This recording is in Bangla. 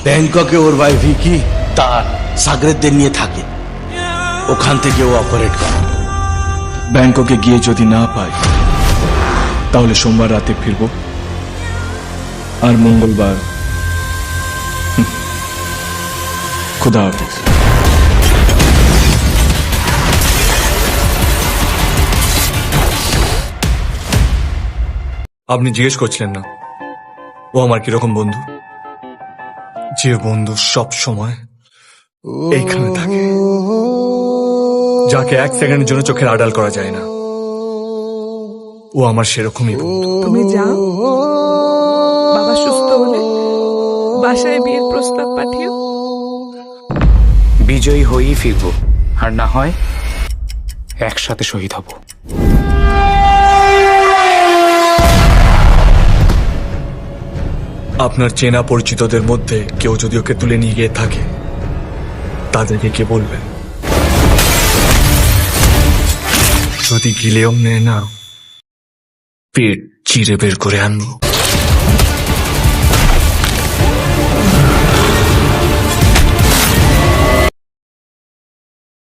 ব্যাংককে ওর ভাই ভিকি তার সাগরেদদের নিয়ে থাকে, ওখান থেকে ও অপারেট করে। ব্যাংককে গিয়ে যদি না পাই তাহলে সোমবার রাতে ফিরব, আর মঙ্গলবার খুদা হাফেজ। আপনি জিজ্ঞেস করছিলেন না ও আমার কিরকম বন্ধু? যে বন্ধু সব সময় এইখানে থাকে, যাকে এক সেকেন্ডের জন্য চোখের আড়াল করা যায় না, ও আমার সেরকমই বন্ধু। তুমি যাও, বাবা সুস্থ হলে বাসায় বিয়ের প্রস্তাব পাঠিও। বিজয়ী হয়েই ফিরবো, আর না হয় একসাথে শহীদ হব। আপনার চেনা পরিচিতদের মধ্যে কেউ যদি ওকে তুলে নিয়ে গিয়ে থাকে, তাদেরকে কে বলবেন? যদি গিলেও নেয় না, পেট চিরে বের করে আনবো।